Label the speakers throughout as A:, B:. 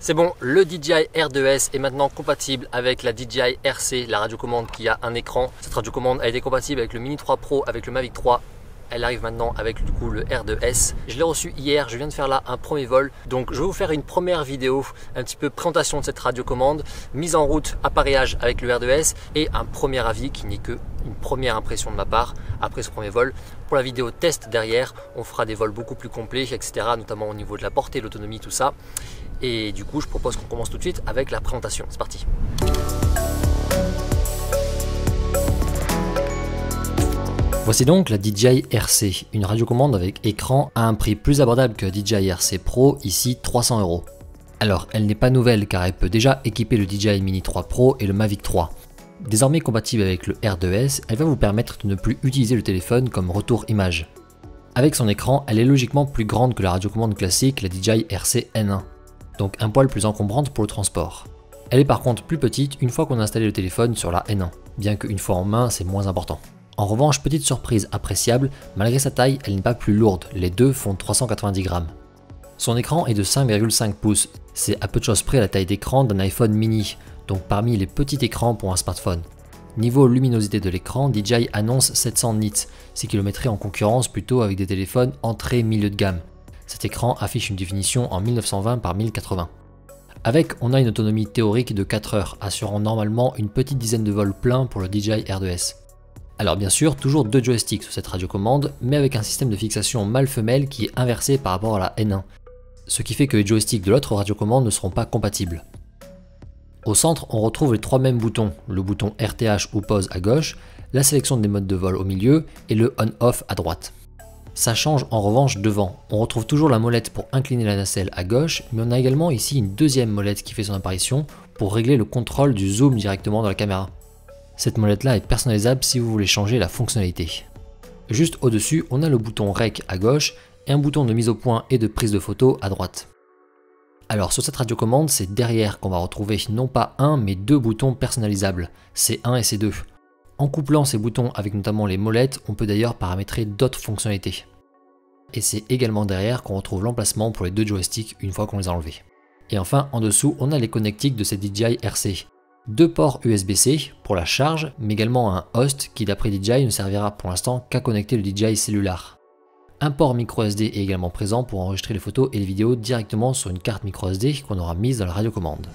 A: C'est bon, le DJI R2S est maintenant compatible avec la DJI RC, la radiocommande qui a un écran. Cette radiocommande a été compatible avec le Mini 3 Pro, avec le Mavic 3. Elle arrive maintenant avec du coup le R2S. Je l'ai reçu hier, je viens de faire là un premier vol. Donc je vais vous faire une première vidéo, un petit peu présentation de cette radiocommande, mise en route, appareillage avec le R2S et un premier avis qui n'est que une première impression de ma part après ce premier vol. Pour la vidéo test derrière, on fera des vols beaucoup plus complets, etc. Notamment au niveau de la portée, l'autonomie, tout ça. Et du coup, je propose qu'on commence tout de suite avec la présentation. C'est parti. Voici donc la DJI RC, une radiocommande avec écran à un prix plus abordable que DJI RC Pro, ici 300 €. Alors, elle n'est pas nouvelle car elle peut déjà équiper le DJI Mini 3 Pro et le Mavic 3. Désormais compatible avec le R2S, elle va vous permettre de ne plus utiliser le téléphone comme retour image. Avec son écran, elle est logiquement plus grande que la radiocommande classique, la DJI RC N1. Donc un poil plus encombrante pour le transport. Elle est par contre plus petite une fois qu'on a installé le téléphone sur la N1, bien qu'une fois en main c'est moins important. En revanche, petite surprise appréciable, malgré sa taille, elle n'est pas plus lourde, les deux font 390 grammes. Son écran est de 5,5 pouces, c'est à peu de choses près la taille d'écran d'un iPhone mini, donc parmi les petits écrans pour un smartphone. Niveau luminosité de l'écran, DJI annonce 700 nits, ce qui le mettrait en concurrence plutôt avec des téléphones entrée milieu de gamme. Cet écran affiche une définition en 1920 par 1080. Avec, on a une autonomie théorique de 4 heures, assurant normalement une petite dizaine de vols pleins pour le DJI R2S. Alors bien sûr, toujours deux joysticks sur cette radiocommande, mais avec un système de fixation mâle-femelle qui est inversé par rapport à la N1, ce qui fait que les joysticks de l'autre radiocommande ne seront pas compatibles. Au centre, on retrouve les trois mêmes boutons, le bouton RTH ou pause à gauche, la sélection des modes de vol au milieu et le on-off à droite. Ça change en revanche devant, on retrouve toujours la molette pour incliner la nacelle à gauche, mais on a également ici une deuxième molette qui fait son apparition pour régler le contrôle du zoom directement dans la caméra. Cette molette là est personnalisable si vous voulez changer la fonctionnalité. Juste au-dessus, on a le bouton REC à gauche et un bouton de mise au point et de prise de photo à droite. Alors sur cette radiocommande, c'est derrière qu'on va retrouver non pas un mais deux boutons personnalisables, C1 et C2. En couplant ces boutons avec notamment les molettes, on peut d'ailleurs paramétrer d'autres fonctionnalités. Et c'est également derrière qu'on retrouve l'emplacement pour les deux joysticks une fois qu'on les a enlevés. Et enfin, en dessous, on a les connectiques de cette DJI RC. Deux ports USB-C pour la charge, mais également un host qui d'après DJI ne servira pour l'instant qu'à connecter le DJI Cellular. Un port micro-SD est également présent pour enregistrer les photos et les vidéos directement sur une carte micro-SD qu'on aura mise dans la radiocommande.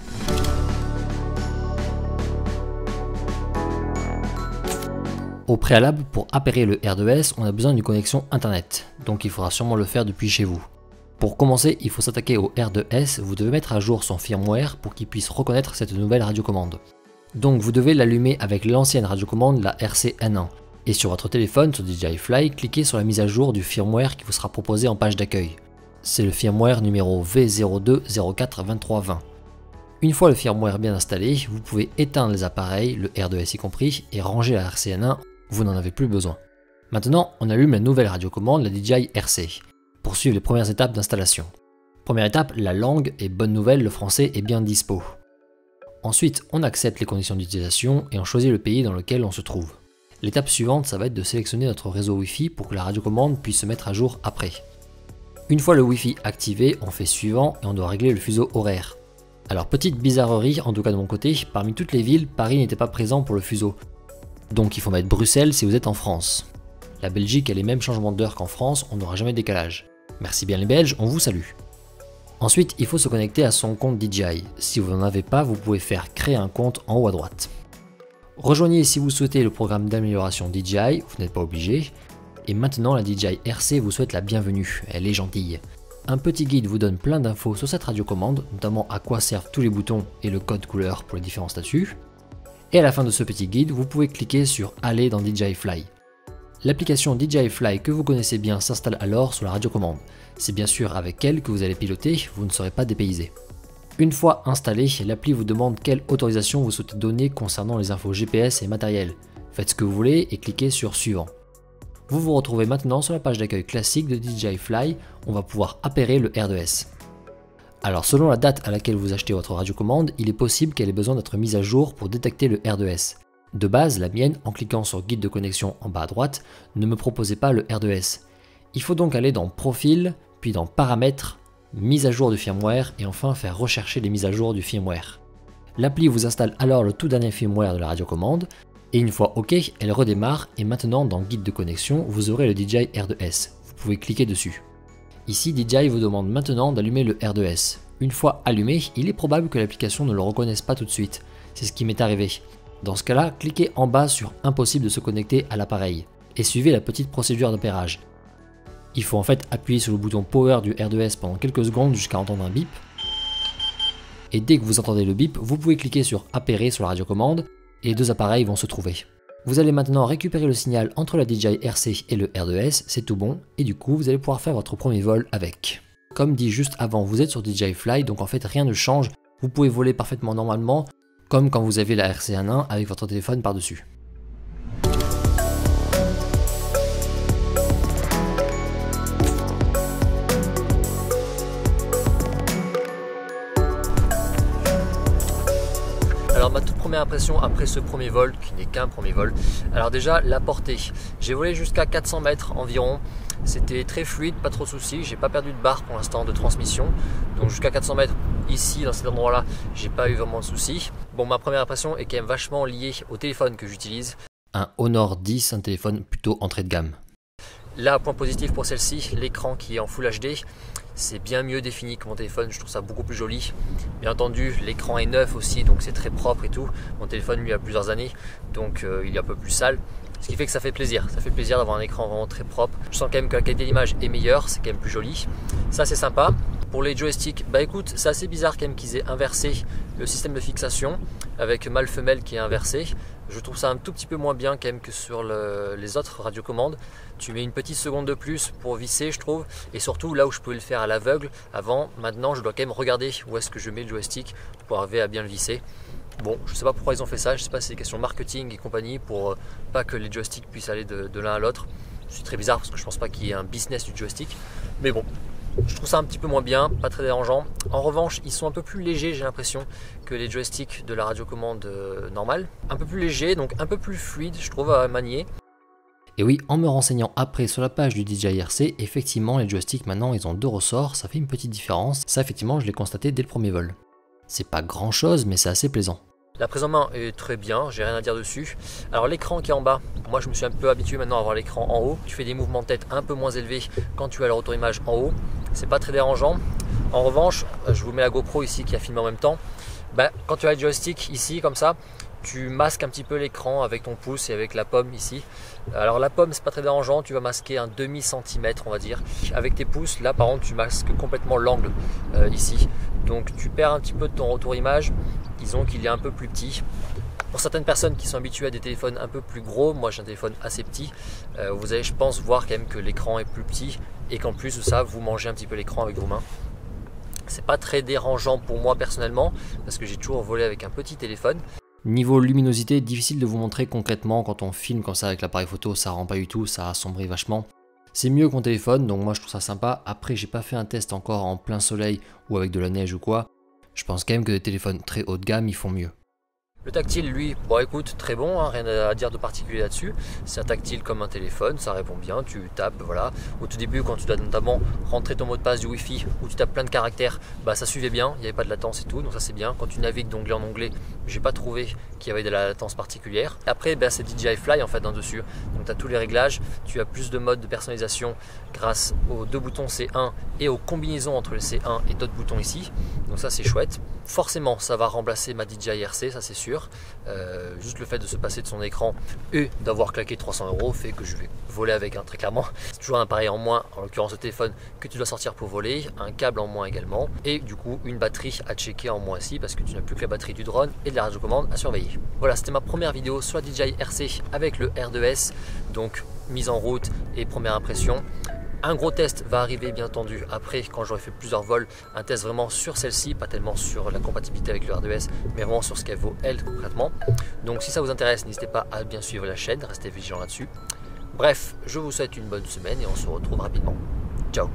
A: Au préalable, pour appairer le R2S, on a besoin d'une connexion internet, donc il faudra sûrement le faire depuis chez vous. Pour commencer, il faut s'attaquer au R2S, vous devez mettre à jour son firmware pour qu'il puisse reconnaître cette nouvelle radiocommande. Donc vous devez l'allumer avec l'ancienne radiocommande, la RC N1. Et sur votre téléphone, sur DJI Fly, cliquez sur la mise à jour du firmware qui vous sera proposé en page d'accueil. C'est le firmware numéro V02042320. Une fois le firmware bien installé, vous pouvez éteindre les appareils, le R2S y compris, et ranger la RC N1, vous n'en avez plus besoin. Maintenant, on allume la nouvelle radiocommande, la DJI RC, pour suivre les premières étapes d'installation. Première étape, la langue, et bonne nouvelle, le français est bien dispo. Ensuite, on accepte les conditions d'utilisation et on choisit le pays dans lequel on se trouve. L'étape suivante, ça va être de sélectionner notre réseau Wi-Fi pour que la radiocommande puisse se mettre à jour après. Une fois le Wi-Fi activé, on fait suivant et on doit régler le fuseau horaire. Alors petite bizarrerie, en tout cas de mon côté, parmi toutes les villes, Paris n'était pas présent pour le fuseau. Donc il faut mettre Bruxelles si vous êtes en France. La Belgique a les mêmes changements d'heure qu'en France, on n'aura jamais de décalage. Merci bien les Belges, on vous salue. Ensuite, il faut se connecter à son compte DJI. Si vous n'en avez pas, vous pouvez faire créer un compte en haut à droite. Rejoignez si vous souhaitez le programme d'amélioration DJI, vous n'êtes pas obligé. Et maintenant la DJI RC vous souhaite la bienvenue, elle est gentille. Un petit guide vous donne plein d'infos sur cette radiocommande, notamment à quoi servent tous les boutons et le code couleur pour les différents statuts. Et à la fin de ce petit guide, vous pouvez cliquer sur Aller dans DJI Fly. L'application DJI Fly que vous connaissez bien s'installe alors sur la radiocommande. C'est bien sûr avec elle que vous allez piloter, vous ne serez pas dépaysé. Une fois installé, l'appli vous demande quelle autorisation vous souhaitez donner concernant les infos GPS et matériel. Faites ce que vous voulez et cliquez sur Suivant. Vous vous retrouvez maintenant sur la page d'accueil classique de DJI Fly, on va pouvoir appairer le R2S. Alors selon la date à laquelle vous achetez votre radiocommande, il est possible qu'elle ait besoin d'être mise à jour pour détecter le R2S. De base, la mienne, en cliquant sur Guide de connexion en bas à droite, ne me proposait pas le R2S. Il faut donc aller dans Profil, puis dans Paramètres, mise à jour du firmware et enfin faire rechercher les mises à jour du firmware. L'appli vous installe alors le tout dernier firmware de la radiocommande et une fois OK, elle redémarre et maintenant dans Guide de connexion, vous aurez le DJI R2S. Vous pouvez cliquer dessus. Ici, DJI vous demande maintenant d'allumer le R2S. Une fois allumé, il est probable que l'application ne le reconnaisse pas tout de suite. C'est ce qui m'est arrivé. Dans ce cas-là, cliquez en bas sur Impossible de se connecter à l'appareil et suivez la petite procédure d'opérage. Il faut en fait appuyer sur le bouton Power du R2S pendant quelques secondes jusqu'à entendre un bip. Et dès que vous entendez le bip, vous pouvez cliquer sur Appairer sur la radiocommande et les deux appareils vont se trouver. Vous allez maintenant récupérer le signal entre la DJI RC et le R2S, c'est tout bon, et du coup vous allez pouvoir faire votre premier vol avec. Comme dit juste avant, vous êtes sur DJI Fly, donc en fait rien ne change, vous pouvez voler parfaitement normalement, comme quand vous avez la RC11 avec votre téléphone par-dessus. Alors ma toute première impression après ce premier vol, qui n'est qu'un premier vol, alors déjà la portée, j'ai volé jusqu'à 400 mètres environ, c'était très fluide, pas trop de soucis, j'ai pas perdu de barre pour l'instant de transmission, donc jusqu'à 400 mètres ici dans cet endroit là, j'ai pas eu vraiment de soucis. Bon, ma première impression est quand même vachement liée au téléphone que j'utilise. Un Honor 10, un téléphone plutôt entrée de gamme. Là, point positif pour celle-ci, l'écran qui est en Full HD, c'est bien mieux défini que mon téléphone, je trouve ça beaucoup plus joli. Bien entendu, l'écran est neuf aussi, donc c'est très propre et tout. Mon téléphone lui a plusieurs années, donc il est un peu plus sale. Ce qui fait que ça fait plaisir d'avoir un écran vraiment très propre. Je sens quand même que la qualité d'image est meilleure, c'est quand même plus joli. Ça c'est sympa. Pour les joysticks, bah écoute, c'est assez bizarre quand même qu'ils aient inversé le système de fixation avec mâle-femelle qui est inversé. Je trouve ça un tout petit peu moins bien quand même que sur les autres radiocommandes. Tu mets une petite seconde de plus pour visser, je trouve, et surtout là où je pouvais le faire à l'aveugle avant, maintenant je dois quand même regarder où est-ce que je mets le joystick pour arriver à bien le visser. Bon, je sais pas pourquoi ils ont fait ça, je sais pas si c'est des questions marketing et compagnie pour pas que les joysticks puissent aller de l'un à l'autre. C'est très bizarre parce que je pense pas qu'il y ait un business du joystick, mais bon. Je trouve ça un petit peu moins bien, pas très dérangeant. En revanche, ils sont un peu plus légers, j'ai l'impression, que les joysticks de la radiocommande normale. Un peu plus léger, donc un peu plus fluide, je trouve, à manier. Et oui, en me renseignant après sur la page du DJI RC, effectivement, les joysticks maintenant, ils ont deux ressorts, ça fait une petite différence. Ça, effectivement, je l'ai constaté dès le premier vol. C'est pas grand chose, mais c'est assez plaisant. La prise en main est très bien, j'ai rien à dire dessus. Alors l'écran qui est en bas, moi je me suis un peu habitué maintenant à avoir l'écran en haut. Tu fais des mouvements de tête un peu moins élevés quand tu as la retour-image en haut. C'est pas très dérangeant. En revanche, je vous mets la GoPro ici qui a filmé en même temps. Quand tu as le joystick ici comme ça, tu masques un petit peu l'écran avec ton pouce et avec la pomme ici. Alors la pomme c'est pas très dérangeant, tu vas masquer un demi-centimètre on va dire. Avec tes pouces, là par contre tu masques complètement l'angle ici. Donc tu perds un petit peu de ton retour image, disons qu'il est un peu plus petit. Pour certaines personnes qui sont habituées à des téléphones un peu plus gros, moi j'ai un téléphone assez petit, vous allez je pense voir quand même que l'écran est plus petit et qu'en plus de ça vous mangez un petit peu l'écran avec vos mains. C'est pas très dérangeant pour moi personnellement parce que j'ai toujours volé avec un petit téléphone. Niveau luminosité, difficile de vous montrer concrètement quand on filme comme ça avec l'appareil photo, ça rend pas du tout, ça assombrit vachement. C'est mieux que mon téléphone, donc moi je trouve ça sympa. Après, j'ai pas fait un test encore en plein soleil ou avec de la neige ou quoi. Je pense quand même que les téléphones très haut de gamme, ils font mieux. Le tactile, lui, bon écoute, très bon, hein, rien à dire de particulier là-dessus. C'est un tactile comme un téléphone, ça répond bien, tu tapes, voilà. Au tout début, quand tu dois notamment rentrer ton mot de passe du Wi-Fi où tu tapes plein de caractères, ça suivait bien, il n'y avait pas de latence et tout, donc ça c'est bien. Quand tu navigues d'onglet en onglet, j'ai pas trouvé qu'il y avait de la latence particulière. Après, c'est DJI Fly en fait dessus, donc tu as tous les réglages, tu as plus de modes de personnalisation grâce aux deux boutons C1 et aux combinaisons entre le C1 et d'autres boutons ici, donc ça c'est chouette. Forcément, ça va remplacer ma DJI RC, ça c'est sûr. Juste le fait de se passer de son écran et d'avoir claqué 300 € fait que je vais voler avec, très clairement. C'est toujours un appareil en moins, en l'occurrence le téléphone que tu dois sortir pour voler, un câble en moins également, et du coup une batterie à checker en moins ici parce que tu n'as plus que la batterie du drone et de la radiocommande à surveiller. Voilà, c'était ma première vidéo sur la DJI RC avec le R2S, donc mise en route et première impression. Un gros test va arriver bien entendu après quand j'aurai fait plusieurs vols, un test vraiment sur celle-ci, pas tellement sur la compatibilité avec le R2S, mais vraiment sur ce qu'elle vaut elle concrètement. Donc si ça vous intéresse, n'hésitez pas à bien suivre la chaîne, restez vigilants là-dessus. Bref, je vous souhaite une bonne semaine et on se retrouve rapidement. Ciao.